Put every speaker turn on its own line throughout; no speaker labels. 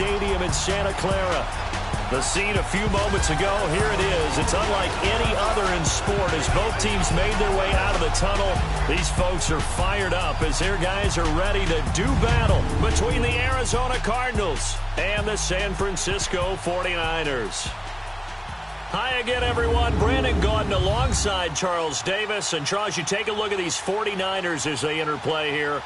Stadium in Santa Clara. The scene a few moments ago, here it is. It's unlike any other in sport as both teams made their way out of the tunnel. These folks are fired up as their guys are ready to do battle between the Arizona Cardinals and the San Francisco 49ers. Hi again, everyone. Brandon Gaudin alongside Charles Davis. And, Charles, you take a look at these 49ers as they interplay here.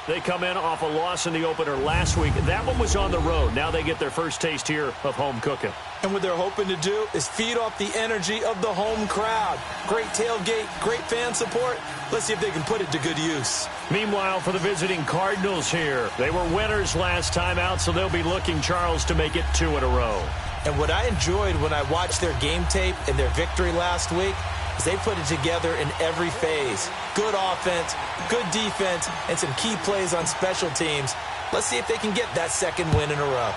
They come in off a loss in the opener last week. That one was on the road. Now they get their first taste here of home cooking.
And what they're hoping to do is feed off the energy of the home crowd. Great tailgate, great fan support. Let's see if they can put it to good use.
Meanwhile, for the visiting Cardinals here, they were winners last time out, so they'll be looking, Charles, to make it 2 in a row.
And what I enjoyed when I watched their game tape and their victory last week is they put it together in every phase. Good offense, good defense, and some key plays on special teams. Let's see if they can get that second win in a row.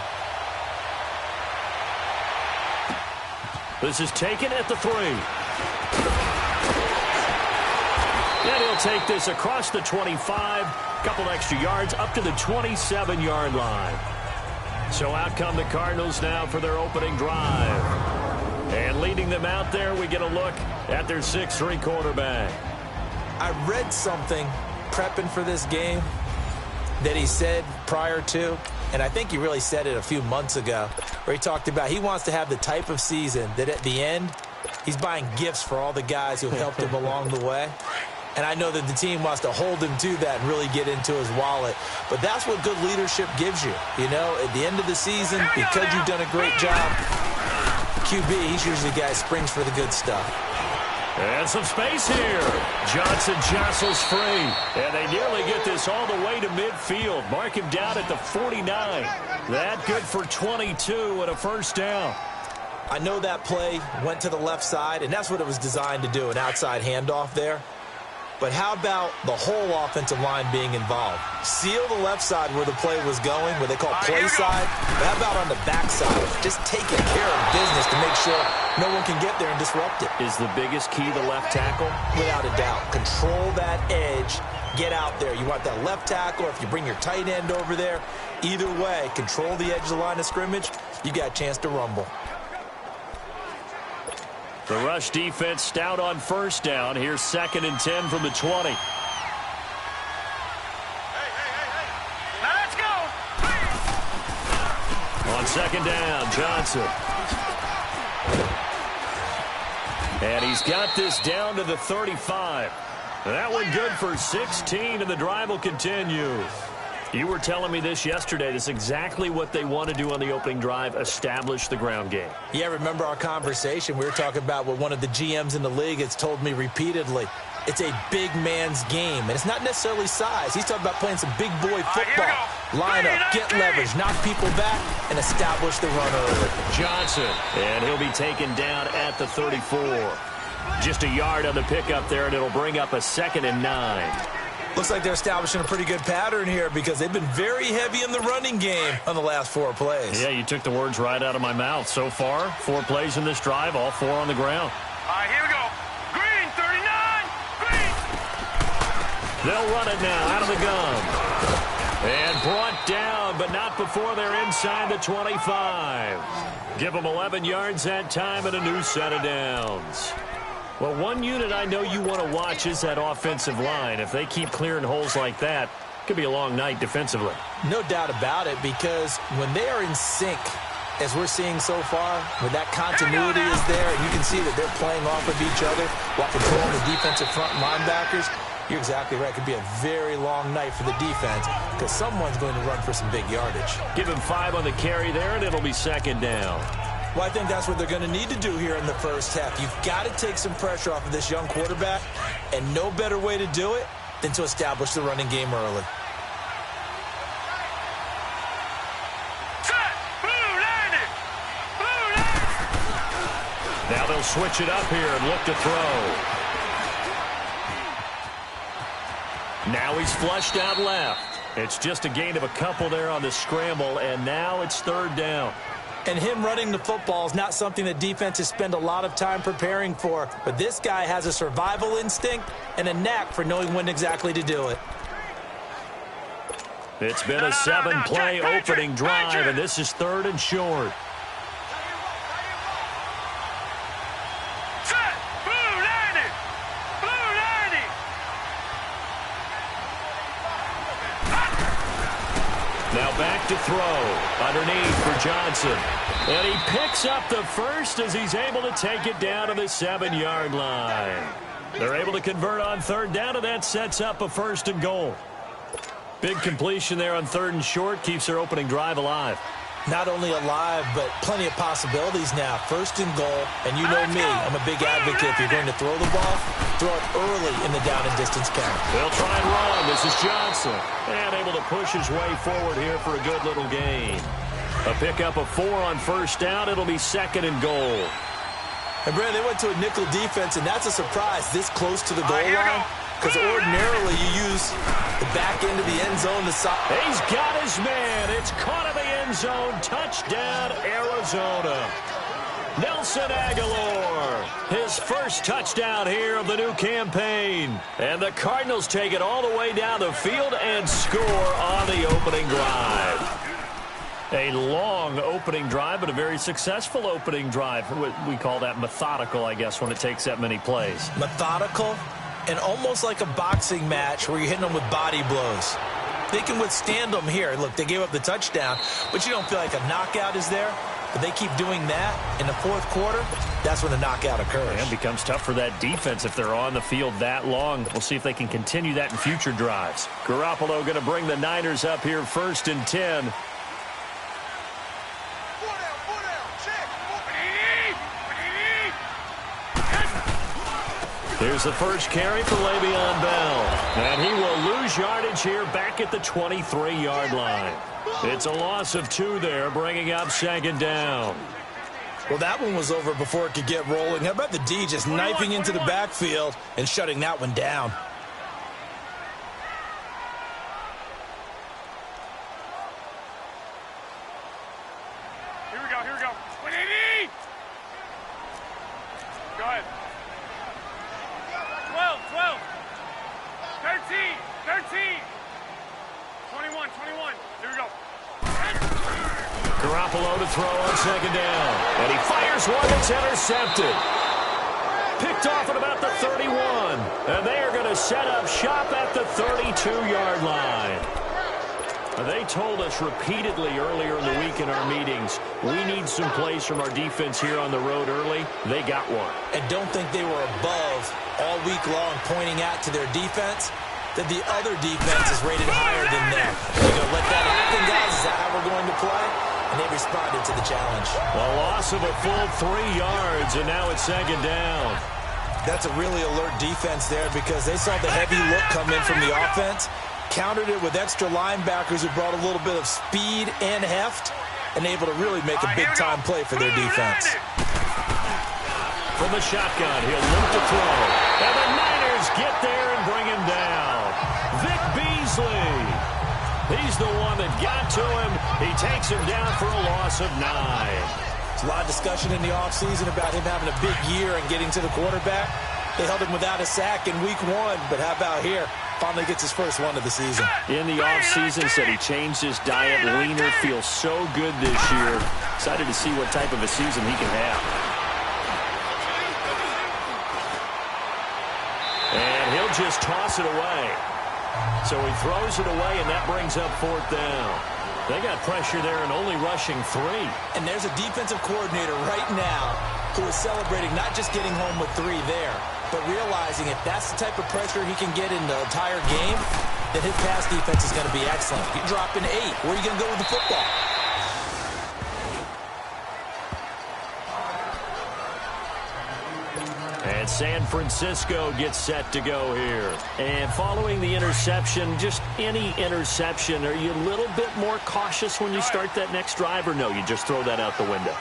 This is taken at the 3. And he'll take this across the 25. Couple extra yards up to the 27-yard line. So out come the Cardinals now for their opening drive. And leading them out there, we get a look at their 6'3" quarterback.
I read something prepping for this game that he said prior to, and I think he really said it a few months ago, where he talked about he wants to have the type of season that at the end, he's buying gifts for all the guys who helped him along the way. And I know that the team wants to hold him to that and really get into his wallet. But that's what good leadership gives you. You know, at the end of the season, because you've done a great job, QB, he's usually the guy who springs for the good stuff.
And some space here. Johnson jostles free. And they nearly get this all the way to midfield. Mark him down at the 49. That good for 22 and a first down.
I know that play went to the left side, and that's what it was designed to do, an outside handoff there. But how about the whole offensive line being involved? Seal the left side where the play was going, what they call play side. But how about on the back side? Just taking care of business to make sure no one can get there and disrupt it.
Is the biggest key the left tackle?
Without a doubt. Control that edge. Get out there. You want that left tackle, or if you bring your tight end over there, either way, control the edge of the line of scrimmage, you got a chance to rumble.
The rush defense stout on first down. Here's 2nd and 10 from the 20.
Hey. Now let's go.
On 2nd down, Johnson. And he's got this down to the 35. That one good for 16, and the drive will continue. You were telling me this yesterday. This is exactly what they want to do on the opening drive, establish the ground game.
Yeah, remember our conversation? We were talking about what one of the GMs in the league has told me repeatedly. It's a big man's game, and it's not necessarily size. He's talking about playing some big boy football. Line up, get leverage, knock people back, and establish the run early.
Johnson, and he'll be taken down at the 34. Just a yard on the pickup there, and it'll bring up a 2nd and 9.
Looks like they're establishing a pretty good pattern here because they've been very heavy in the running game on the last 4 plays.
Yeah, you took the words right out of my mouth. So far, 4 plays in this drive, all 4 on the ground.
All right, here we go. Green, 39. Green.
They'll run it now out of the gun. And brought down, but not before they're inside the 25. Give them 11 yards that time and a new set of downs. Well, one unit I know you want to watch is that offensive line. If they keep clearing holes like that, it could be a long night defensively.
No doubt about it, because when they are in sync, as we're seeing so far, when that continuity is there, and you can see that they're playing off of each other while controlling the defensive front linebackers, you're exactly right. It could be a very long night for the defense because someone's going to run for some big yardage.
Give him 5 on the carry there, and it'll be 2nd down.
Well, I think that's what they're going to need to do here in the first half. You've got to take some pressure off of this young quarterback, and no better way to do it than to establish the running game early.
Set. Blue landed. Blue landed.
Now they'll switch it up here and look to throw. Now he's flushed out left. It's just a gain of a couple there on the scramble, and now it's 3rd down.
And him running the football is not something that defenses spend a lot of time preparing for. But this guy has a survival instinct and a knack for knowing when exactly to do it.
It's been a 7-play opening drive, and this is 3rd and short.
Set. Blue 90. Blue 90.
Now back to throw. Underneath for Johnson. And he picks up the first as he's able to take it down to the 7-yard line. They're able to convert on 3rd down, and that sets up a 1st and goal. Big completion there on 3rd and short. Keeps their opening drive alive.
Not only alive, but plenty of possibilities now. 1st and goal, and you know me, I'm a big advocate. If you're going to throw the ball, throw it early in the down and distance count.
They'll try and run. This is Johnson. And able to push his way forward here for a good little gain. A pickup of 4 on 1st down. It'll be 2nd and goal.
And, Brad, they went to a nickel defense, and that's a surprise this close to the goal line. Because ordinarily you use the back end of the end zone.
He's got his man. It's caught in the end zone. Touchdown, Arizona. Nelson Aguilar, his first touchdown here of the new campaign. And the Cardinals take it all the way down the field and score on the opening drive. A long opening drive, but a very successful opening drive. We call that methodical, I guess, when it takes that many plays.
Methodical and almost like a boxing match where you're hitting them with body blows. They can withstand them here. Look, they gave up the touchdown, but you don't feel like a knockout is there. But they keep doing that in the 4th quarter. That's when the knockout occurs.
And it becomes tough for that defense if they're on the field that long. We'll see if they can continue that in future drives. Garoppolo going to bring the Niners up here 1st and 10. Here's the first carry for Le'Veon Bell. And he will lose yardage here back at the 23-yard line. It's a loss of 2 there, bringing up 2nd down.
Well, that one was over before it could get rolling. How about the D just knifing into the backfield and shutting that one down?
Here we go. 180. Go ahead. 12. 13. 21. Here we go.
Garoppolo to throw on 2nd down. And he fires one that's intercepted. Picked off at about the 31. And they are going to set up shop at the 32-yard line. They told us repeatedly earlier in the week in our meetings, we need some plays from our defense here on the road early. They got one.
And don't think they were above all week long pointing out to their defense that the other defense is rated higher than them. They're going to let that happen, guys? Is that how we're going to play? And they responded to the challenge.
A loss of a full 3 yards, and now it's 2nd down.
That's a really alert defense there because they saw the heavy look come in from the offense, countered it with extra linebackers who brought a little bit of speed and heft, and able to really make a big-time play for their defense.
From the shotgun, he'll look to throw. And the Niners get there and bring him down. Vic Beasley. He's the one that got to him. He takes him down for a loss of 9.
There's a lot of discussion in the offseason about him having a big year and getting to the quarterback. They held him without a sack in week 1, but how about here? Finally gets his first one of the season.
In the offseason, said he changed his diet. Leaner, feels so good this year. Excited to see what type of a season he can have. And he'll just toss it away. So he throws it away, and that brings up 4th down. They got pressure there and only rushing 3.
And there's a defensive coordinator right now who is celebrating not just getting home with 3 there, but realizing if that's the type of pressure he can get in the entire game, then his pass defense is going to be excellent. You're dropping 8. Where are you going to go with the football?
And San Francisco gets set to go here. And following the interception, just any interception, are you a little bit more cautious when you start that next drive, or no, you just throw that out the window?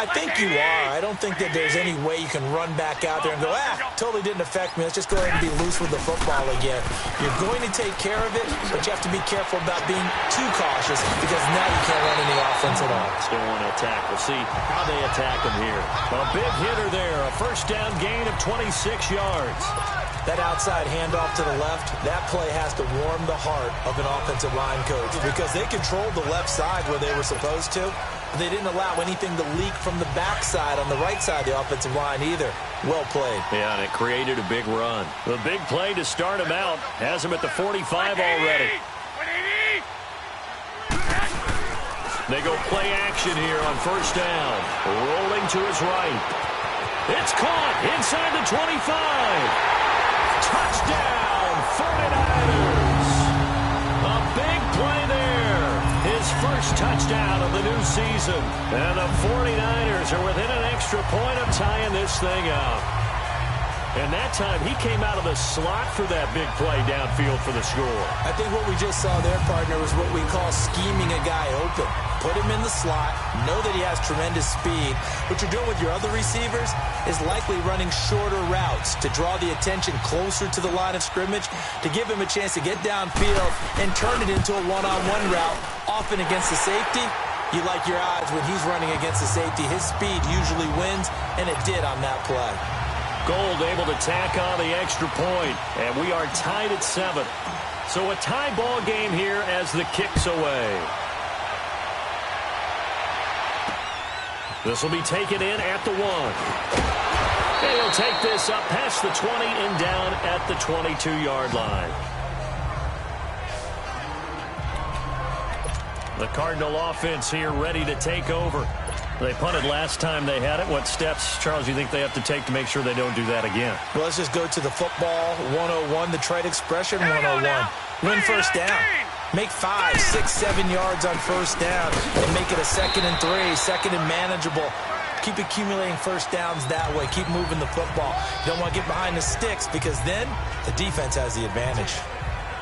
I think you are. I don't think that there's any way you can run back out there and go, totally didn't affect me. Let's just go ahead and be loose with the football again. You're going to take care of it, but you have to be careful about being too cautious because now you can't run any offense at all.
Still want to attack. We'll see how they attack him here. A big hitter there. A first down gain of 26 yards.
That outside handoff to the left, that play has to warm the heart of an offensive line coach because they controlled the left side where they were supposed to. They didn't allow anything to leak from the backside on the right side of the offensive line either. Well played.
Yeah, and it created a big run. The big play to start him out has him at the 45 already. They go play action here on first down. Rolling to his right. It's caught inside the 25. Touchdown, 49ers. A big play there. His first touchdown of the new season. And the 49ers are within an extra point of tying this thing up. And that time, he came out of the slot for that big play downfield for the score.
I think what we just saw there, partner, was what we call scheming a guy open. Put him in the slot, know that he has tremendous speed. What you're doing with your other receivers is likely running shorter routes to draw the attention closer to the line of scrimmage, to give him a chance to get downfield and turn it into a one-on-one route, often against the safety. You like your odds when he's running against the safety. His speed usually wins, and it did on that play.
Gold able to tack on the extra point, and we are tied at 7. So a tie ball game here as the kick's away. This will be taken in at the 1. And he'll take this up past the 20 and down at the 22-yard line. The Cardinal offense here ready to take over. They punted last time they had it. What steps, Charles, do you think they have to take to make sure they don't do that again?
Well, let's just go to the football 101, the trade expression 101. Win first down. Make 5, 6, 7 yards on first down and make it a 2nd and 3, 2nd and manageable. Keep accumulating first downs that way. Keep moving the football. You don't want to get behind the sticks because then the defense has the advantage.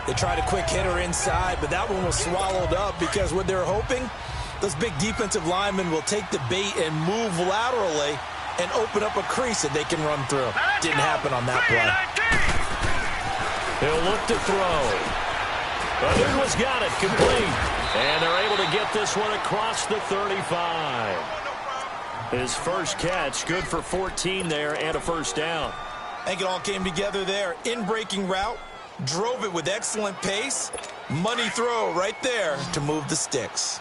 They tried a quick hitter inside, but that one was swallowed up because what they're hoping, those big defensive linemen will take the bait and move laterally and open up a crease that they can run through. Didn't happen on that play.
He'll look to throw. Odunwa's got it, complete. And they're able to get this one across the 35. His first catch, good for 14 there and a first down.
I think it all came together there. In-breaking route, drove it with excellent pace. Money throw right there to move the sticks.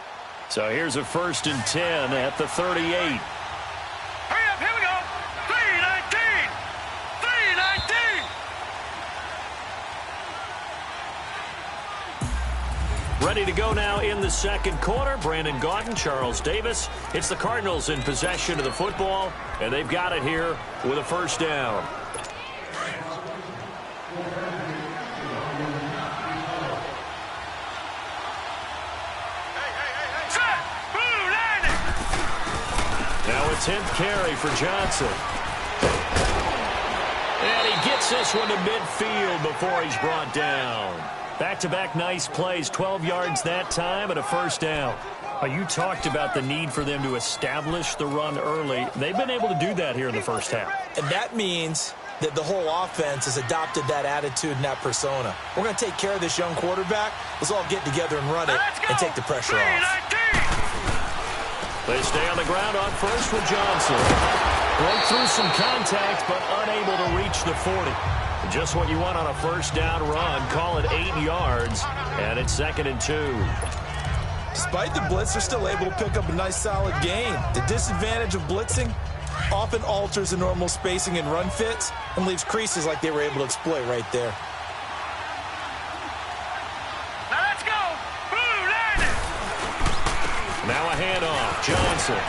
So here's a 1st and 10 at the 38.
Hurry up, here we go. 3-19. 3-19.
Ready to go now in the second quarter. Brandon Gaudin, Charles Davis. It's the Cardinals in possession of the football, and they've got it here with a first down. Now a 10th carry for Johnson. And he gets this one to midfield before he's brought down. Back-to-back nice plays, 12 yards that time and a first down. You talked about the need for them to establish the run early. They've been able to do that here in the first half.
And that means that the whole offense has adopted that attitude and that persona. We're going to take care of this young quarterback. Let's all get together and run it and take the pressure off.
They stay on the ground on first with Johnson. Broke through some contact, but unable to reach the 40. Just what you want on a first down run. Call it 8 yards, and it's 2nd and 2.
Despite the blitz, they're still able to pick up a nice, solid gain. The disadvantage of blitzing often alters the normal spacing and run fits and leaves creases like they were able to exploit right there.
Now let's go.
Now a handoff. Johnson.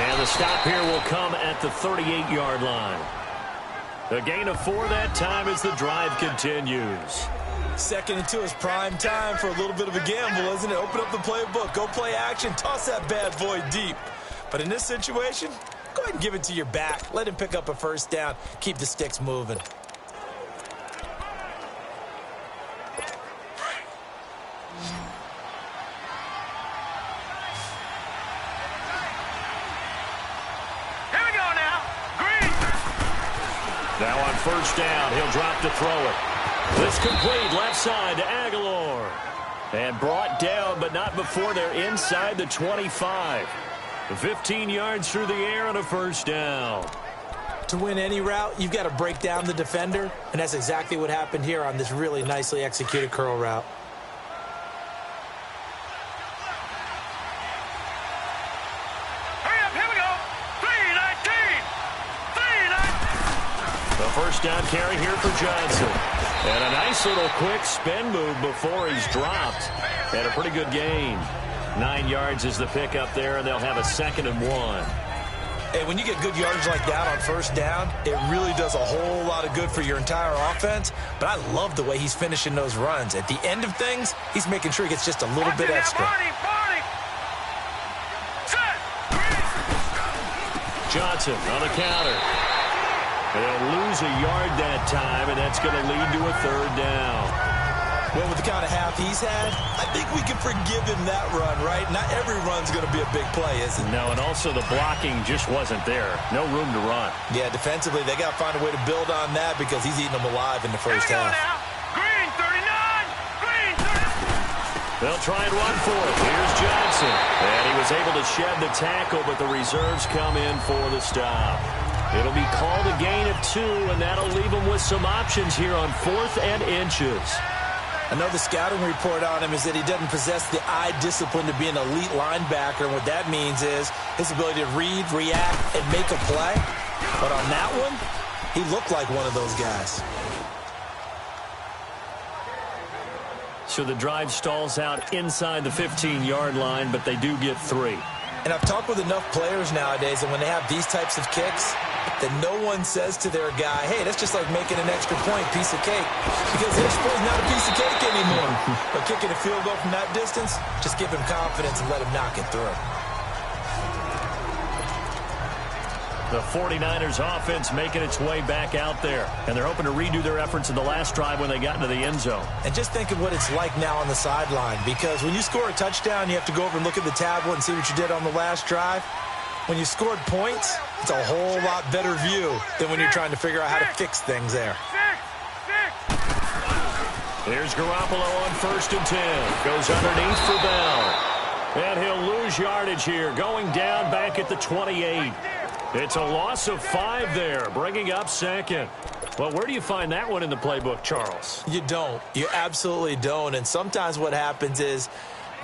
And the stop here will come at the 38-yard line. A gain of 4 that time as the drive continues.
2nd and 2 is prime time for a little bit of a gamble, isn't it? Open up the playbook, go play action, toss that bad boy deep. But in this situation, go ahead and give it to your back. Let him pick up a first down. Keep the sticks moving.
Now on first down, he'll drop to throw it. This complete left side to Aguilar. And brought down, but not before they're inside the 25. 15 yards through the air and a first down.
To win any route, you've got to break down the defender, and that's exactly what happened here on this really nicely executed curl route.
Hurry up, here we go. 319. 319.
The first down carry here for Johnson. And a nice little quick spin move before he's dropped. And a pretty good gain. 9 yards is the pickup there, and they'll have a 2nd and 1.
Hey, when you get good yardage like that on first down, it really does a whole lot of good for your entire offense. But I love the way he's finishing those runs. At the end of things, he's making sure he gets just a little bit extra.
Johnson on the counter. They'll lose a yard that time, and that's going to lead to a 3rd down.
Well, with the kind of half he's had, I think we can forgive him that run, right? Not every run's going to be a big play, is it?
No, and also the blocking just wasn't there. No room to run.
Yeah, defensively, they got to find a way to build on that because he's eating them alive in the first half.
Green 39. Green 39.
They'll try and run for it. Here's Johnson. And he was able to shed the tackle, but the reserves come in for the stop. It'll be called a gain of 2, and that'll leave him with some options here on 4th and inches.
I know the scouting report on him is that he doesn't possess the eye discipline to be an elite linebacker, and what that means is his ability to read, react, and make a play. But on that one, he looked like one of those guys.
So the drive stalls out inside the 15-yard line, but they do get 3.
And I've talked with enough players nowadays, and when they have these types of kicks, that no one says to their guy, hey, that's just like making an extra point, piece of cake. Because extra point is not a piece of cake anymore. But kicking a field goal from that distance, just give him confidence and let him knock it through.
The 49ers offense making its way back out there. And they're hoping to redo their efforts in the last drive when they got into the end zone.
And just think of what it's like now on the sideline. Because when you score a touchdown, you have to go over and look at the tablet and see what you did on the last drive. When you scored points, it's a whole lot better view than when you're trying to figure out how to fix things there.
Here's Garoppolo on 1st and 10. Goes underneath for Bell. And he'll lose yardage here, going down back at the 28. It's a loss of 5 there, bringing up 2nd. Well, where do you find that one in the playbook, Charles?
You don't. You absolutely don't. And sometimes what happens is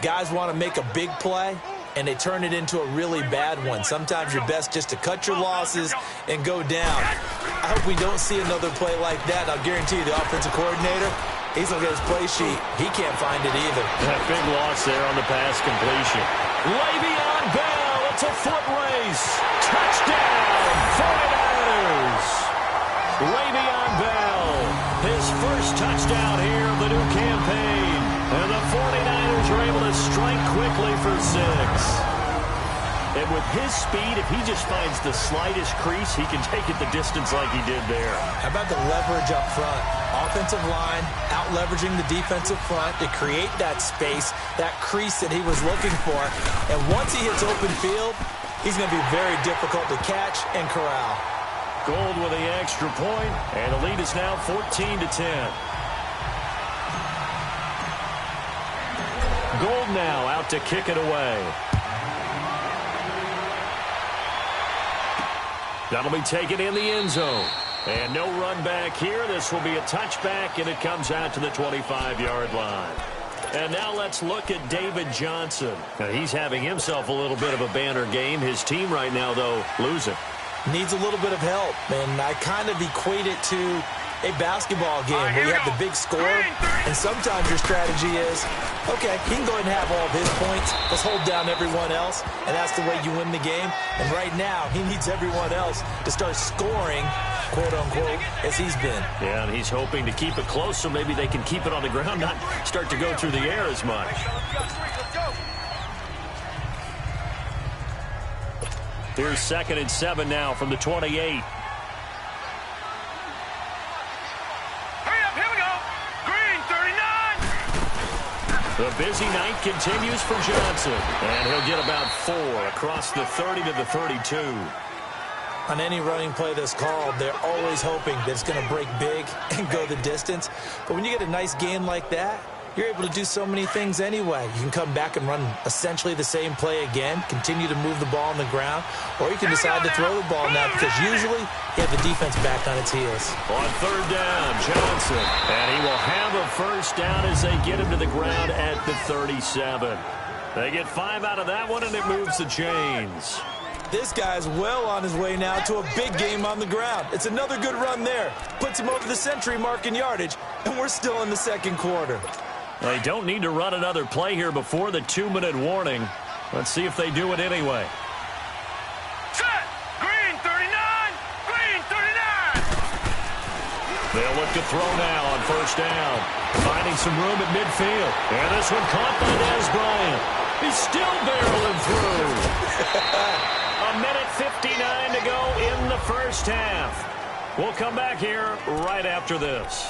guys want to make a big play, and they turn it into a really bad one. Sometimes you're best just to cut your losses and go down. I hope we don't see another play like that. I'll guarantee you the offensive coordinator, he's going to get his play sheet. He can't find it either.
That big loss there on the pass completion. Le'Veon Bell, it's a foot race. Touchdown, 49ers. Le'Veon Bell, his first touchdown here of the new campaign. And the 49ers are able to strike quickly for 6. And with his speed, if he just finds the slightest crease, he can take it the distance like he did there.
How about the leverage up front? Offensive line out-leveraging the defensive front to create that space, that crease that he was looking for. And once he hits open field, he's going to be very difficult to catch and corral.
Gold with the extra point, and the lead is now 14-10. Gold now out to kick it away. That'll be taken in the end zone. And no run back here. This will be a touchback, and it comes out to the 25-yard line. And now let's look at David Johnson. Now, he's having himself a little bit of a banner game. His team right now, though, losing.
Needs a little bit of help, and I kind of equate it to a basketball game where you have the big score, and sometimes your strategy is, okay, he can go ahead and have all of his points. Let's hold down everyone else, and that's the way you win the game. And right now, he needs everyone else to start scoring, quote-unquote, as he's been.
Yeah, and he's hoping to keep it close so maybe they can keep it on the ground, not start to go through the air as much. Here's 2nd and 7 now from the 28. The busy night continues for Johnson, and he'll get about 4 across the 30 to the 32.
On any running play that's called, they're always hoping that it's going to break big and go the distance. But when you get a nice gain like that, you're able to do so many things anyway. You can come back and run essentially the same play again, continue to move the ball on the ground, or you can decide to throw the ball now because usually you have the defense back on its heels.
On third down, Johnson. And he will have a first down as they get him to the ground at the 37. They get 5 out of that one, and it moves the chains.
This guy's well on his way now to a big game on the ground. It's another good run there. Puts him over the century mark in yardage, and we're still in the second quarter.
They don't need to run another play here before the 2-minute warning. Let's see if they do it anyway.
Set. Green 39. Green 39.
They'll look to throw now on first down. Finding some room at midfield. And this one caught by Dez Bryant. He's still barreling through. A minute 59 to go in the first half. We'll come back here right after this.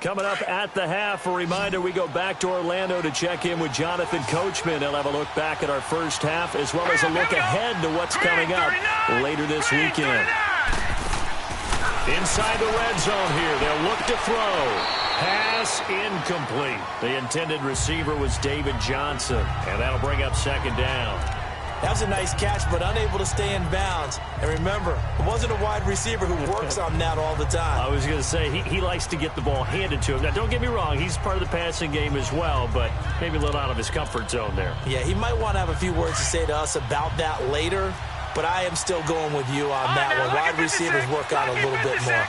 Coming up at the half, a reminder, we go back to Orlando to check in with Jonathan Coachman. He'll have a look back at our first half as well as a look ahead to what's coming up later this weekend. Inside the red zone here, they'll look to throw. Pass incomplete. The intended receiver was David Johnson, and that'll bring up second down.
That was a nice catch, but unable to stay in bounds. And remember, it wasn't a wide receiver who works on that all the time.
I was going to say, he likes to get the ball handed to him. Now, don't get me wrong, he's part of the passing game as well, but maybe a little out of his comfort zone there.
Yeah, he might want to have a few words to say to us about that later, but I am still going with you on that one. Wide receivers work out a little bit more.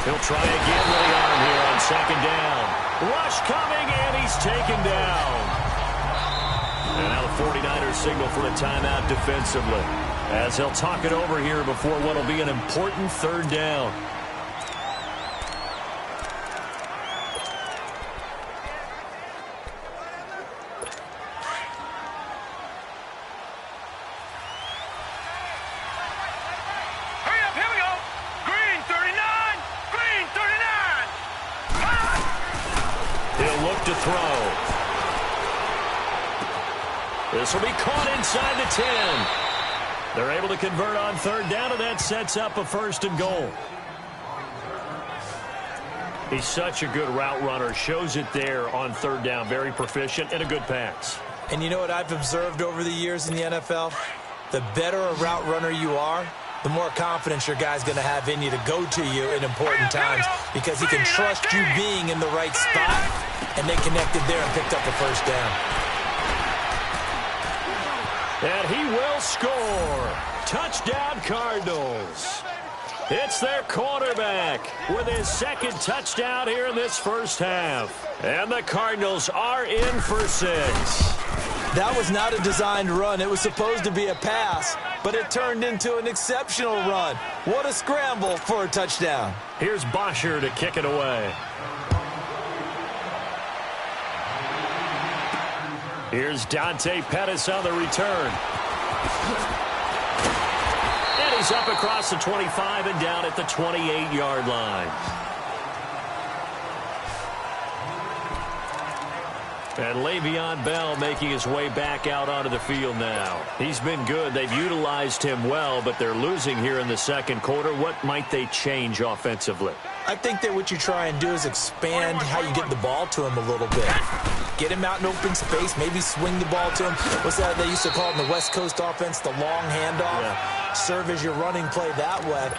He'll try again with the arm here on second down. Rush coming, and he's taken down. And now the 49ers signal for a timeout defensively, as he'll talk it over here before what will be an important third down. This will be caught inside the 10. They're able to convert on third down, and that sets up a first and goal. He's such a good route runner. Shows it there on third down. Very proficient and a good pass.
And you know what I've observed over the years in the NFL? The better a route runner you are, the more confidence your guy's going to have in you to go to you in important times because he can trust you being in the right spot, and they connected there and picked up a first down.
And he will score. Touchdown, Cardinals. It's their quarterback with his second touchdown here in this first half. And the Cardinals are in for 6.
That was not a designed run. It was supposed to be a pass, but it turned into an exceptional run. What a scramble for a touchdown.
Here's Bosher to kick it away. Here's Dante Pettis on the return. And he's up across the 25 and down at the 28-yard line. And Le'Veon Bell making his way back out onto the field now. He's been good. They've utilized him well, but they're losing here in the second quarter. What might they change offensively?
I think that what you try and do is expand how you get the ball to him a little bit. Get him out in open space, maybe swing the ball to him. What's that they used to call it in the West Coast offense, the long handoff? Yeah. Serve as your running play that way,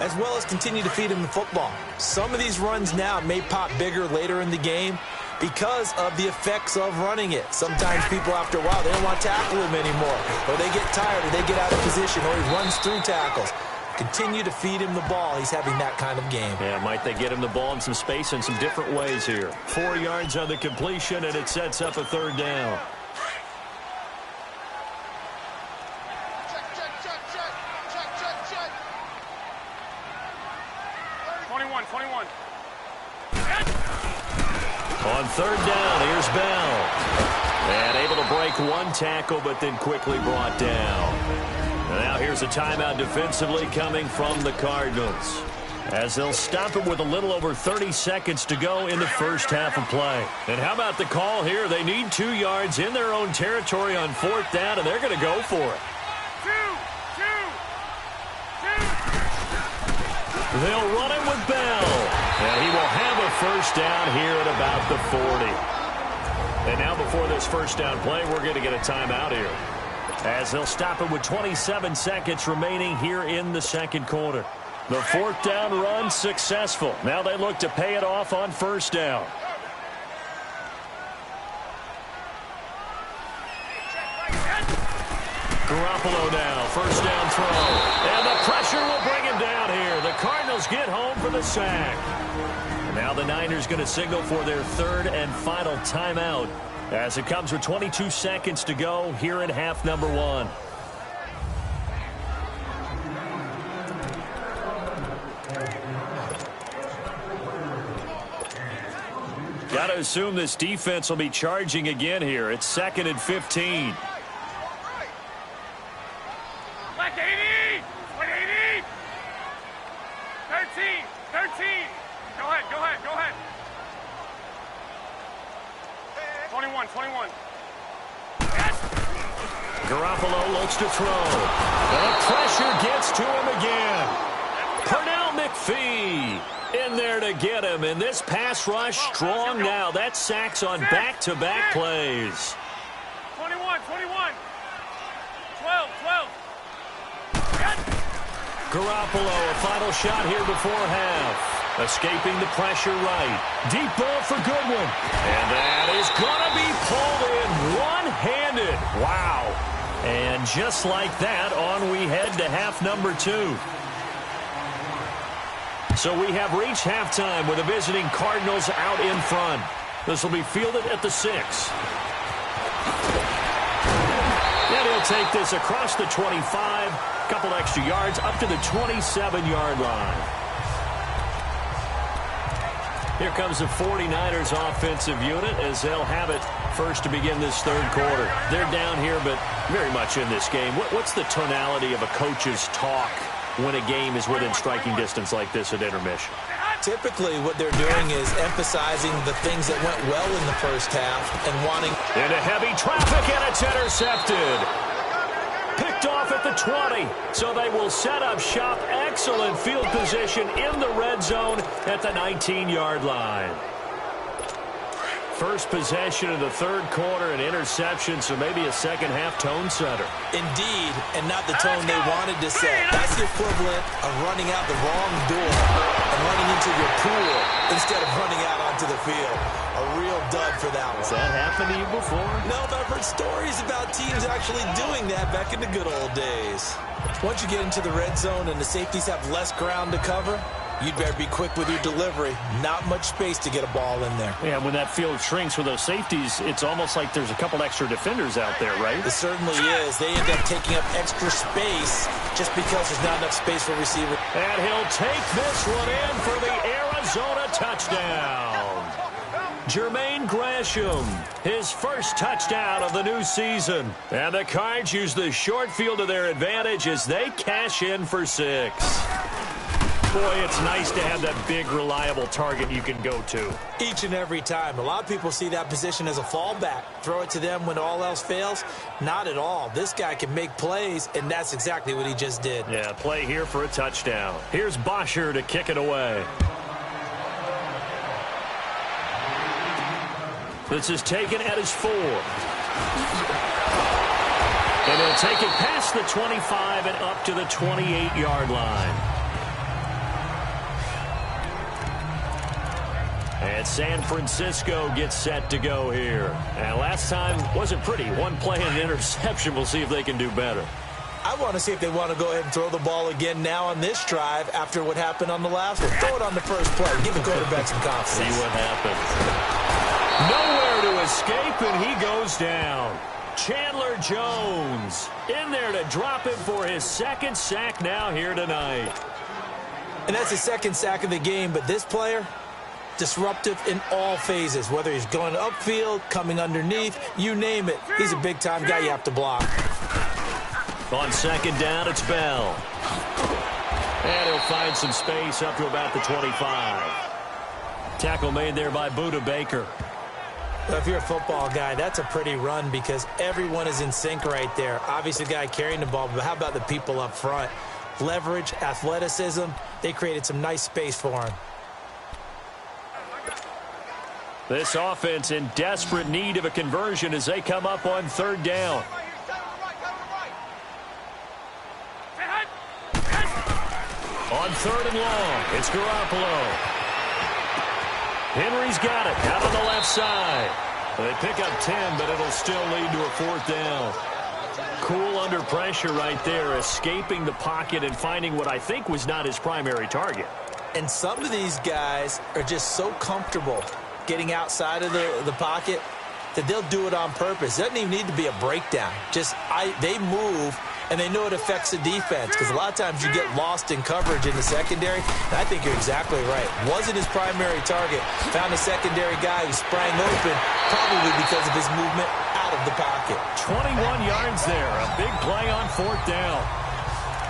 as well as continue to feed him the football. Some of these runs now may pop bigger later in the game because of the effects of running it. Sometimes people, after a while, they don't want to tackle him anymore, or they get tired, or they get out of position, or he runs through tackles. Continue to feed him the ball. He's having that kind of game.
Yeah, might they get him the ball in some space in some different ways here. 4 yards on the completion, and it sets up a third down.
Check. 21.
On third down, here's Bell. And able to break one tackle, but then quickly brought down. And now here's a timeout defensively coming from the Cardinals. as they'll stop it with a little over 30 seconds to go in the first half of play. And how about the call here? They need 2 yards in their own territory on 4th down, and they're going to go for it. They'll run it with Bell, and he will have a first down here at about the 40. And now before this first down play, we're going to get a timeout here, as they'll stop it with 27 seconds remaining here in the second quarter. The 4th down run successful. Now they look to pay it off on first down. Garoppolo now, first down throw. And the pressure will bring him down here. The Cardinals get home for the sack. Now the Niners going to signal for their 3rd and final timeout, as it comes with 22 seconds to go here in half number 1. Got to assume this defense will be charging again here. It's 2nd and 15.
Black 80! 80! 13! 13! Go ahead. 21. Yes!
Garoppolo looks to throw. The pressure gets to him again. Pernell McPhee in there to get him. And this pass rush strong now. That's sacks on back-to-back plays.
21. 12. Yes!
Garoppolo, a final shot here before half. Escaping the pressure right. Deep ball for Goodwin. And that is going to be pulled in one-handed. Wow. And just like that, on we head to half number 2. So we have reached halftime with the visiting Cardinals out in front. This will be fielded at the 6. And he'll take this across the 25. Couple extra yards up to the 27-yard line. Here comes the 49ers offensive unit as they'll have it first to begin this 3rd quarter. They're down here, but very much in this game. What's the tonality of a coach's talk when a game is within striking distance like this at intermission?
Typically, what they're doing is emphasizing the things that went well in the first half and wanting...
Into heavy traffic, and it's intercepted. Picked off at the 20, so they will set up shop. Excellent field position in the red zone at the 19-yard line. First possession of the 3rd quarter, an interception, so maybe a second-half tone setter.
Indeed, and not the tone they wanted to set. That's the equivalent of running out the wrong door and running into your pool instead of running out onto the field. A real dud for that one.
Has that happened to you before?
No, but I've heard stories about teams actually doing that back in the good old days. Once you get into the red zone and the safeties have less ground to cover, you'd better be quick with your delivery. Not much space to get a ball in there.
Yeah, when that field shrinks with those safeties, it's almost like there's a couple extra defenders out there, right?
It certainly is. They end up taking up extra space just because there's not enough space for receiver.
And he'll take this one in for the Arizona touchdown. Jermaine Gresham, his first touchdown of the new season. And the Cards use the short field to their advantage as they cash in for 6. Boy, it's nice to have that big, reliable target you can go to.
Each and every time. A lot of people see that position as a fallback. Throw it to them when all else fails. Not at all. This guy can make plays, and that's exactly what he just did.
Yeah, play here for a touchdown. Here's Bosher to kick it away. This is taken at his 4. And he'll take it past the 25 and up to the 28-yard line. And San Francisco gets set to go here. And last time wasn't pretty. One play and an interception. We'll see if they can do better.
I want to see if they want to go ahead and throw the ball again now on this drive after what happened on the last one. Throw it on the first play. Give the quarterback some confidence.
See what happens. Nowhere to escape, and he goes down. Chandler Jones in there to drop him for his 2nd sack now here tonight.
And that's his 2nd sack of the game, but this player, disruptive in all phases, whether he's going upfield, coming underneath, you name it. He's a big-time guy you have to block.
On 2nd down, it's Bell. And he'll find some space up to about the 25. Tackle made there by Buda Baker.
Well, if you're a football guy, that's a pretty run because everyone is in sync right there. Obviously, the guy carrying the ball, but how about the people up front? Leverage, athleticism, they created some nice space for him.
This offense in desperate need of a conversion as they come up on third down. On third and long, it's Garoppolo. Henry's got it out on the left side. They pick up 10, but it'll still lead to a fourth down. Cool under pressure right there, escaping the pocket and finding what I think was not his primary target.
And some of these guys are just so comfortable getting outside of the pocket that they'll do it on purpose. It doesn't even need to be a breakdown. They move, and they know it affects the defense because a lot of times you get lost in coverage in the secondary. And I think you're exactly right. Wasn't his primary target. Found a secondary guy who sprang open, probably because of his movement out of the pocket.
21 yards there. A big play on fourth down.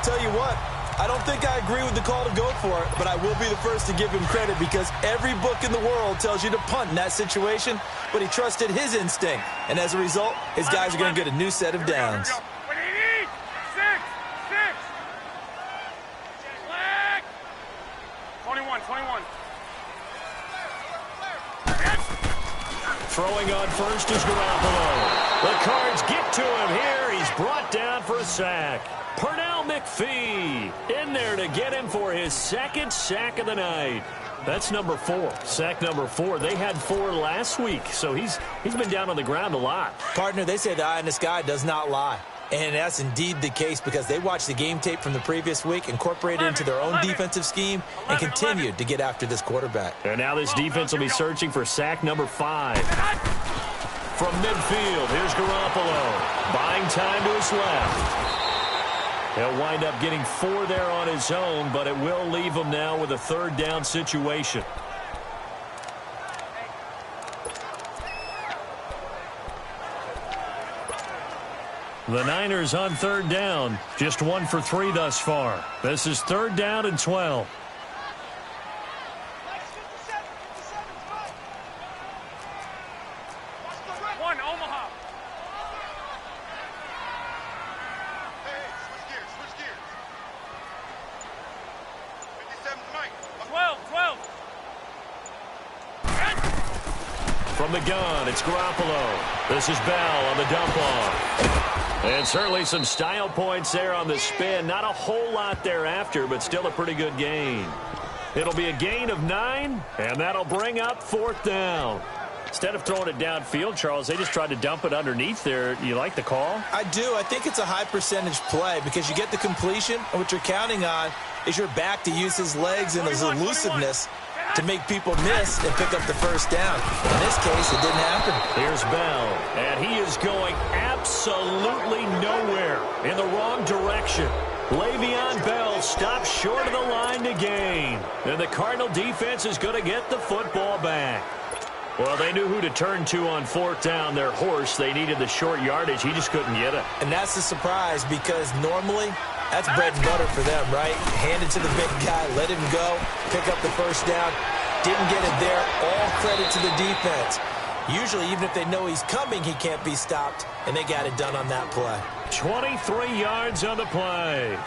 Tell you what, I don't think I agree with the call to go for it, but I will be the first to give him credit because every book in the world tells you to punt in that situation, but he trusted his instinct. And as a result, his guys are going to get a new set of downs.
21.
Throwing on first is Garoppolo. The Cards get to him here. He's brought down for a sack. Pernell McPhee in there to get him for his second sack of the night. That's number 4. Sack number 4. They had 4 last week, so he's been down on the ground a lot.
Partner, they say the eye in the sky does not lie. And that's indeed the case because they watched the game tape from the previous week, incorporated it into their own defensive scheme, and continued to get after this quarterback.
And now this defense will be searching for sack number 5. From midfield, here's Garoppolo. Buying time to his left. He'll wind up getting 4 there on his own, but it will leave him now with a third down situation. The Niners on third down. Just 1 for 3 thus far. This is third down and 12. From the gun, it's Garoppolo. This is Bell on the dump off. And certainly some style points there on the spin. Not a whole lot thereafter, but still a pretty good gain. It'll be a gain of 9, and that'll bring up fourth down. Instead of throwing it downfield, Charles, they just tried to dump it underneath there. You like the call?
I do. I think it's a high percentage play because you get the completion, and what you're counting on is your back to use his legs and his elusiveness to make people miss and pick up the first down. In this case, it didn't happen.
Here's Bell, and he is going absolutely nowhere in the wrong direction. Le'Veon Bell stops short of the line to gain. And the Cardinal defense is going to get the football back. Well, they knew who to turn to on fourth down. Their horse, they needed the short yardage. He just couldn't get it.
And that's the surprise because normally that's bread and butter for them, right? Hand it to the big guy, let him go, pick up the first down. Didn't get it there. All credit to the defense. Usually, even if they know he's coming, he can't be stopped, and they got it done on that play.
23 yards on the play.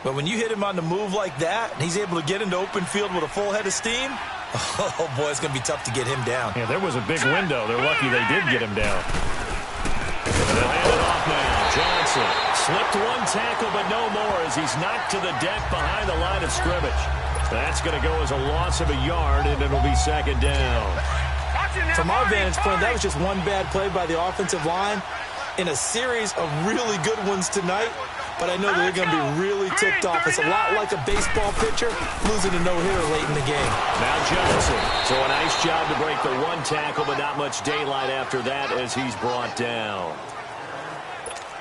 But when you hit him on the move like that, and he's able to get into open field with a full head of steam, oh, boy, it's going to be tough to get him down.
Yeah, there was a big window. They're lucky they did get him down. And they'll hand it off now. Johnson slipped one tackle, but no more as he's knocked to the deck behind the line of scrimmage. That's going to go as a loss of a yard, and it'll be second down.
From our vantage point, that was just one bad play by the offensive line in a series of really good ones tonight. But I know that they're going to be really ticked off. It's a lot like a baseball pitcher losing a no-hitter late in the game.
Now Johnson. So a nice job to break the one tackle, but not much daylight after that as he's brought down.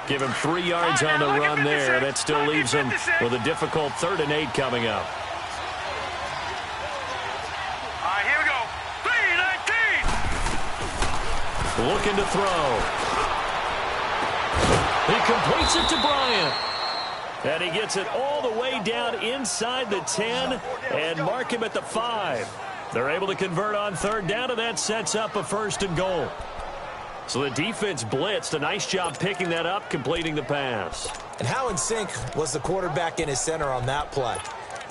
Give him 3 yards on the run there. That still leaves him with a difficult 3rd and 8 coming up.
Here we go. 3-19.
Looking to throw. He completes it to Bryant. And he gets it all the way down inside the 10 and mark him at the 5. They're able to convert on third down, and that sets up a 1st and goal. So the defense blitzed. A nice job picking that up, completing the pass.
And how in sync was the quarterback in his center on that play?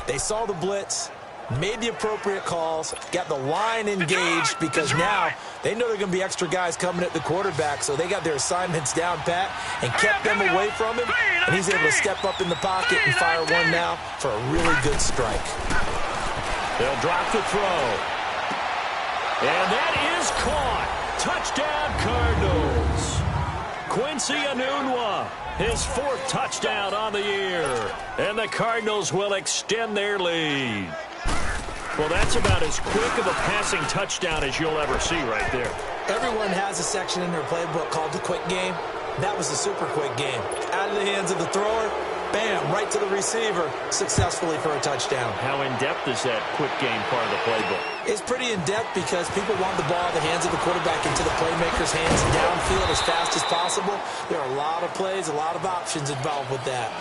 They saw the blitz, made the appropriate calls, got the line engaged because now they know there are going to be extra guys coming at the quarterback, so they got their assignments down pat and kept them away from him, and he's able to step up in the pocket and fire one now for a really good strike.
They'll drop the throw. And that is caught. Touchdown, Cardinals. Quincy Enunwa, his 4th touchdown on the year. And the Cardinals will extend their lead. Well, that's about as quick of a passing touchdown as you'll ever see right there.
Everyone has a section in their playbook called the quick game. That was the super quick game. Out of the hands of the thrower, bam, right to the receiver, successfully for a touchdown.
How in-depth is that quick game part of the playbook?
It's pretty in-depth because people want the ball in the hands of the quarterback into the playmaker's hands downfield as fast as possible. There are a lot of plays, a lot of options involved with that.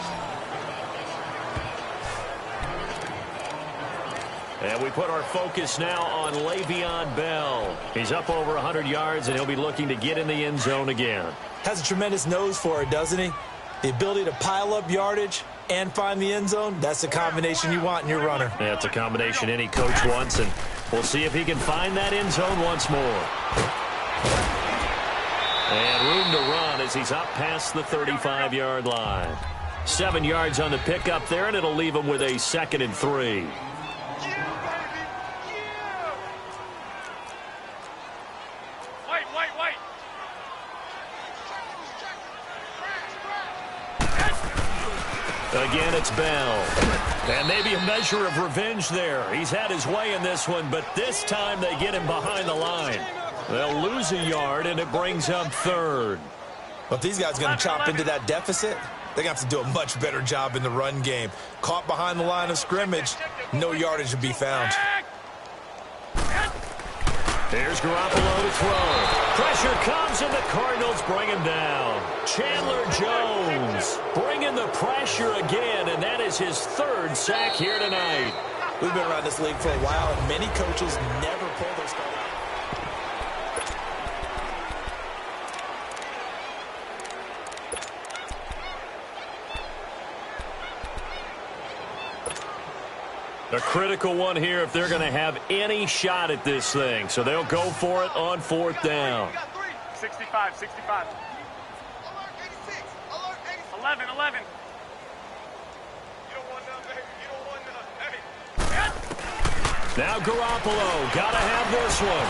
And we put our focus now on Le'Veon Bell. He's up over 100 yards, and he'll be looking to get in the end zone again.
Has a tremendous nose for it, doesn't he? The ability to pile up yardage and find the end zone, that's the combination you want in your runner.
Yeah, it's a combination any coach wants, and we'll see if he can find that end zone once more. And room to run as he's up past the 35-yard line. 7 yards on the pickup there, and it'll leave him with a 2nd and 3. Again, it's Bell. And maybe a measure of revenge there. He's had his way in this one, but this time they get him behind the line. They'll lose a yard, and it brings up 3rd.
But if these guys are going to chop into that deficit, they're going to have to do a much better job in the run game. Caught behind the line of scrimmage, no yardage to be found.
Here's Garoppolo to throw. Pressure comes, and the Cardinals bring him down. Chandler Jones bringing the pressure again, and that is his 3rd sack here tonight.
We've been around this league for a while, and many coaches never pull their starters.
A critical one here if they're going to have any shot at this thing. So they'll go for it on 4th down.
65, 65. Alert 86. Alert 86. 11, 11. You don't want none, baby. You don't want none. Hey.
Now Garoppolo. Got to have this one.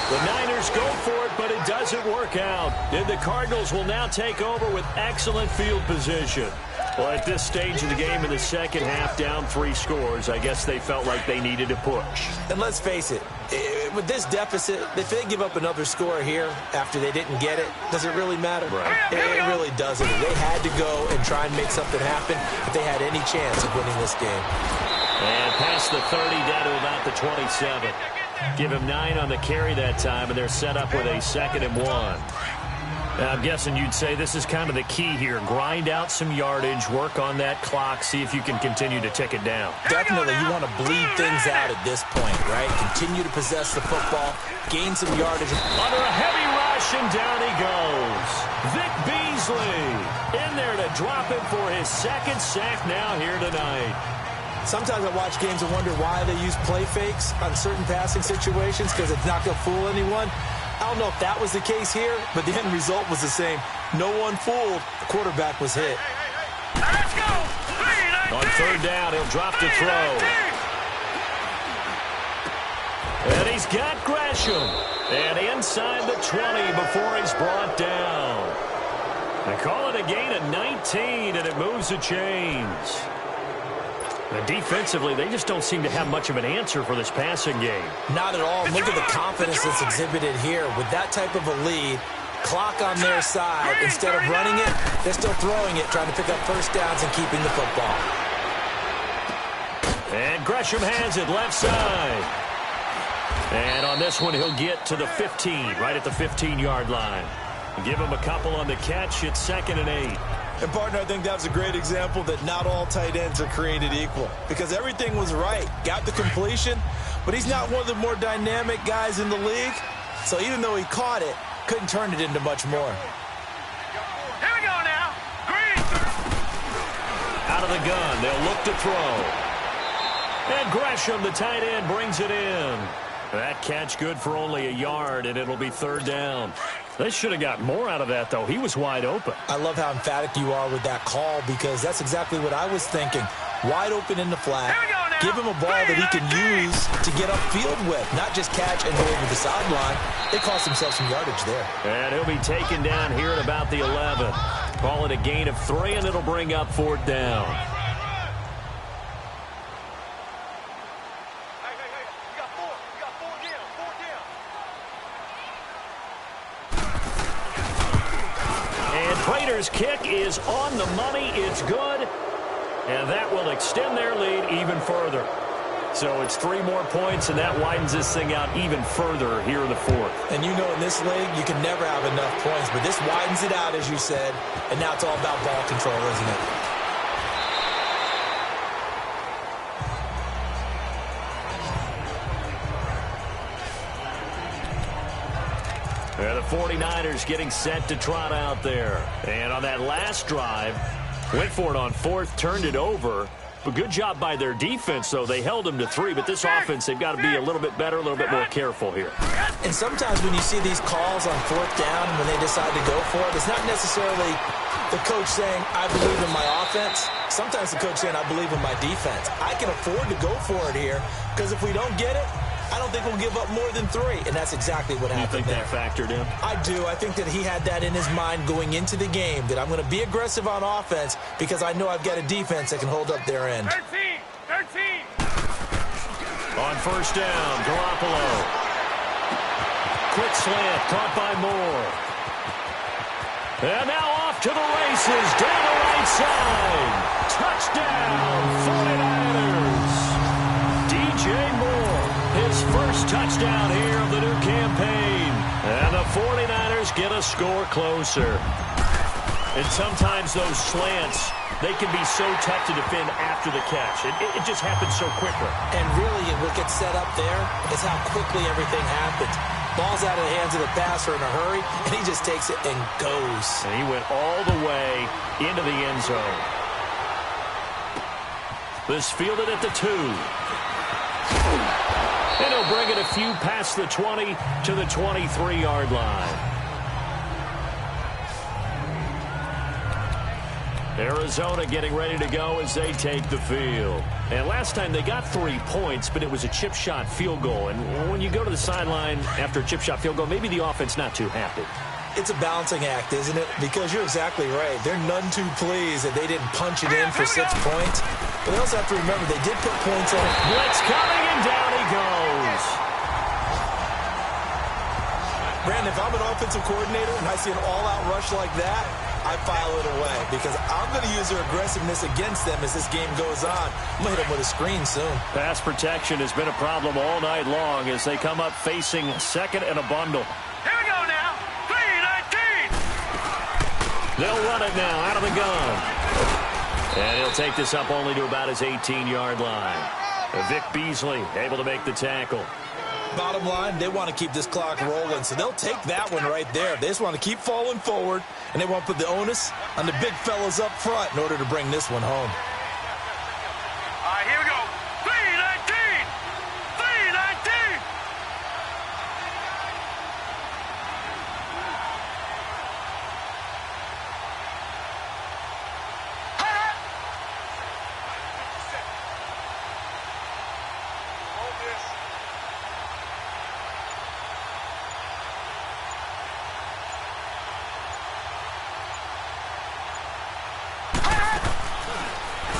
The Niners go for it, but it doesn't work out. And the Cardinals will now take over with excellent field position. Well, at this stage of the game in the second half, down 3 scores, I guess they felt like they needed to push.
And let's face it, with this deficit, if they give up another score here after they didn't get it, does it really matter?
Right.
It really doesn't. They had to go and try and make something happen if they had any chance of winning this game.
And past the 30, down to about the 27. Give him 9 on the carry that time, and they're set up with a 2nd and 1. Now, I'm guessing you'd say this is kind of the key here. Grind out some yardage, work on that clock, see if you can continue to tick it down.
Definitely, you want to bleed things out at this point, right? Continue to possess the football, gain some yardage.
Under a heavy rush, and down he goes. Vic Beasley in there to drop him for his 2nd sack now here tonight.
Sometimes I watch games and wonder why they use play fakes on certain passing situations because it's not going to fool anyone. I don't know if that was the case here, but the end result was the same. No one fooled. The quarterback was hit.
Let's go.
On 3rd down, he'll drop to throw. And he's got Gresham. And inside the 20 before he's brought down. They call it a gain of 19, and it moves the chains. And defensively, they just don't seem to have much of an answer for this passing game.
Not at all. Look at the confidence that's exhibited here. With that type of a lead, clock on their side, instead of running it, they're still throwing it, trying to pick up 1st downs and keeping the football.
And Gresham has it left side. And on this one, he'll get to the 15, right at the 15-yard line. Give him a couple on the catch. It's 2nd and 8.
And, partner, I think that was a great example that not all tight ends are created equal because everything was right. Got the completion, but he's not one of the more dynamic guys in the league. So even though he caught it, couldn't turn it into much more.
Here we go now. Green.
Out of the gun, they'll look to throw. And Gresham, the tight end, brings it in. That catch good for only a yard, and it'll be third down. They should have got more out of that, though. He was wide open.
I love how emphatic you are with that call because that's exactly what I was thinking. Wide open in the flat. Give him a ball that he can use to get upfield with, not just catch and go over the sideline. They cost themselves some yardage there.
And he'll be taken down here at about the 11. Call it a gain of 3, and it'll bring up fourth down. Prater's kick is on the money. It's good. And that will extend their lead even further. So it's 3 more points, and that widens this thing out even further here in the fourth.
And you know in this league, you can never have enough points. But this widens it out, as you said. And now it's all about ball control, isn't it?
And the 49ers getting set to trot out there. And on that last drive, went for it on fourth, turned it over. But good job by their defense, though. They held them to 3. But this offense, they've got to be a little bit better, a little bit more careful here.
And sometimes when you see these calls on fourth down, when they decide to go for it, it's not necessarily the coach saying, I believe in my offense. Sometimes the coach saying, I believe in my defense. I can afford to go for it here because if we don't get it, I don't think we'll give up more than 3, and that's exactly what happened there.
You think that factored in?
I do. I think that he had that in his mind going into the game, that I'm going to be aggressive on offense because I know I've got a defense that can hold up their end.
13.
On first down, Garoppolo. Quick slant, caught by Moore. And now off to the races, down the right side. Touchdown, 49ers. DJ Moore, his first touchdown here of the new campaign. And the 49ers get a score closer. And sometimes those slants, they can be so tough to defend after the catch. It just happens so quickly.
And really, what gets set up there is how quickly everything happens. Ball's out of the hands of the passer in a hurry, and he just takes it and goes.
And he went all the way into the end zone. This fielded at the 2. And he'll bring it a few past the 20 to the 23-yard line. Arizona getting ready to go as they take the field. And last time they got 3 points, but it was a chip shot field goal. And when you go to the sideline after a chip shot field goal, maybe the offense not too happy.
It's a balancing act, isn't it? Because you're exactly right. They're none too pleased that they didn't punch it in for 6 points. But they also have to remember they did put points on.
Blitz coming, and down he goes.
Brandon, if I'm an offensive coordinator and I see an all-out rush like that, I file it away because I'm going to use their aggressiveness against them as this game goes on. I'm going to hit them with a screen soon.
Pass protection has been a problem all night long as they come up facing second and a bundle.
Here we go now. 3-19.
They'll run it now out of the gun. And he'll take this up only to about his 18-yard line. Vic Beasley able to make the tackle.
Bottom line, they want to keep this clock rolling, so they'll take that one right there. They just want to keep falling forward, and they want to put the onus on the big fellas up front in order to bring this one home.
All right, here we go. 3-19. 3-19.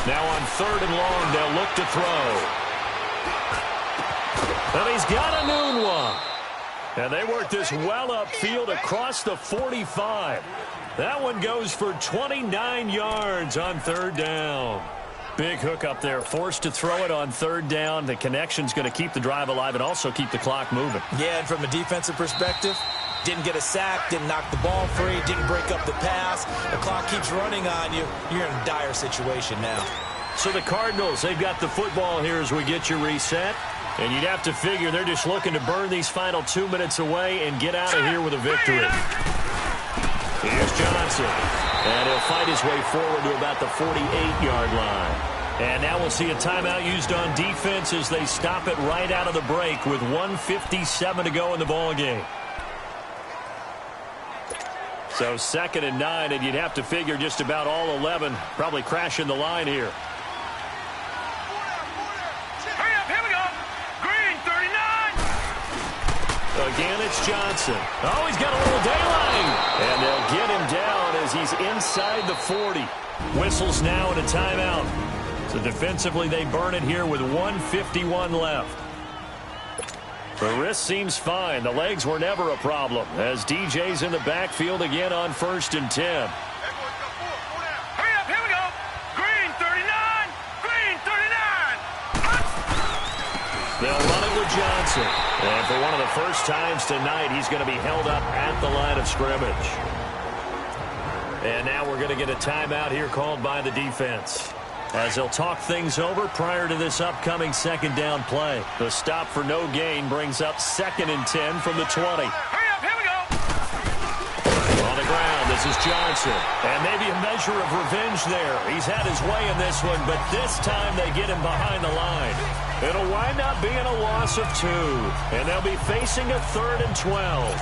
Now on third and long, they'll look to throw. And he's got a noon one. And they work this well upfield across the 45. That one goes for 29 yards on third down. Big hook up there, forced to throw it on third down. The connection's going to keep the drive alive and also keep the clock moving.
Yeah, and from a defensive perspective, Didn't get a sack, didn't knock the ball free, didn't break up the pass. The clock keeps running on you. You're in a dire situation now.
So the Cardinals, they've got the football here as we get you reset. And you'd have to figure they're just looking to burn these final 2 minutes away and get out of here with a victory. Here's Johnson. And he'll fight his way forward to about the 48-yard line. And now we'll see a timeout used on defense as they stop it right out of the break with 1:57 to go in the ballgame. So 2nd and 9, and you'd have to figure just about all 11 probably crashing the line here.
Hurry up, here we go. Green, 39.
Again, it's Johnson. Oh, he's got a little daylight. And they'll get him down as he's inside the 40. Whistles now and a timeout. So defensively, they burn it here with 1:51 left. The wrist seems fine. The legs were never a problem as DJ's in the backfield again on 1st and 10.
Hurry up, here we go. Green, 39. Green, 39.
They'll run it with Johnson. And for one of the first times tonight, he's going to be held up at the line of scrimmage. And now we're going to get a timeout here called by the defense, as they'll talk things over prior to this upcoming 2nd down play. The stop for no gain brings up 2nd and 10 from the 20.
Hurry up, here we go.
On the ground, this is Johnson. And maybe a measure of revenge there. He's had his way in this one, but this time they get him behind the line. It'll wind up being a loss of 2. And they'll be facing a 3rd and 12.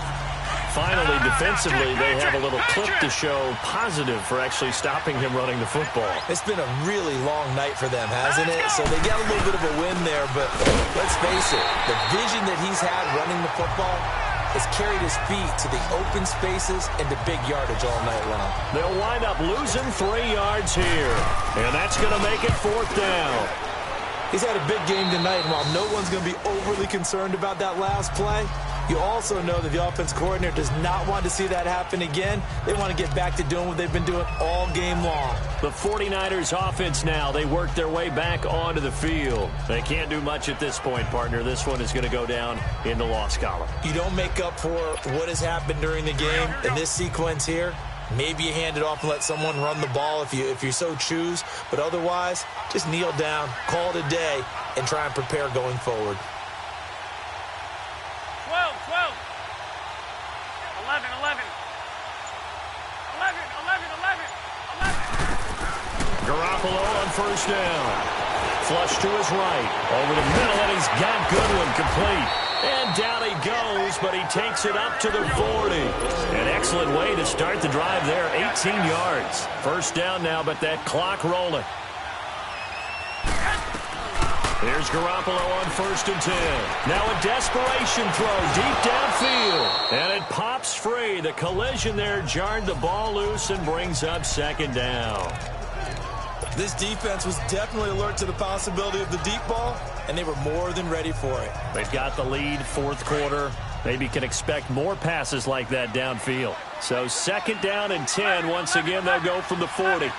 Finally, defensively, they have a little clip to show positive for actually stopping him running the football.
It's been a really long night for them, hasn't it? So they got a little bit of a win there, but let's face it, the vision that he's had running the football has carried his feet to the open spaces and to big yardage all night long.
They'll wind up losing 3 yards here, and that's going to make it 4th down.
He's had a big game tonight, and while no one's going to be overly concerned about that last play, you also know that the offense coordinator does not want to see that happen again. They want to get back to doing what they've been doing all game long.
The 49ers offense now, they work their way back onto the field. They can't do much at this point, partner. This one is going to go down in the loss column.
You don't make up for what has happened during the game in this sequence here. Maybe you hand it off and let someone run the ball if you so choose. But otherwise, just kneel down, call it a day, and try and prepare going forward.
12, 12. 11, 11. 11, 11, 11. 11.
Garoppolo on 1st down. Flush to his right. Over the middle, and he's got Goodwin complete. And down he goes, but he takes it up to the 40. An excellent way to start the drive there, 18 yards. 1st down now, but that clock rolling. Here's Garoppolo on 1st and 10. Now a desperation throw deep downfield. And it pops free. The collision there jarred the ball loose and brings up 2nd down.
This defense was definitely alert to the possibility of the deep ball, and they were more than ready for it.
They've got the lead, 4th quarter. Maybe can expect more passes like that downfield. So 2nd down and 10. Once again, they'll go from the 40.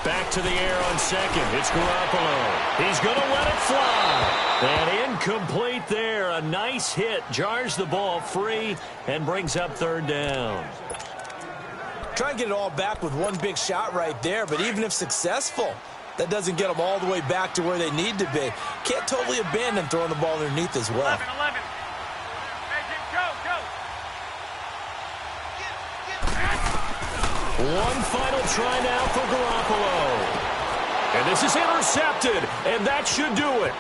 Back to the air on 2nd. It's Garoppolo. He's going to let it fly. And incomplete there. A nice hit. Jars the ball free and brings up 3rd down.
Try and get it all back with one big shot right there, but even if successful, that doesn't get them all the way back to where they need to be. Can't totally abandon throwing the ball underneath as well.
11, 11. Hey, go, go.
One final try now for Garoppolo. And this is intercepted, and that should do it.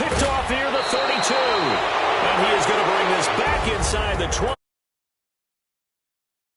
Picked off here, the 32. And he is going to bring this back inside the 20.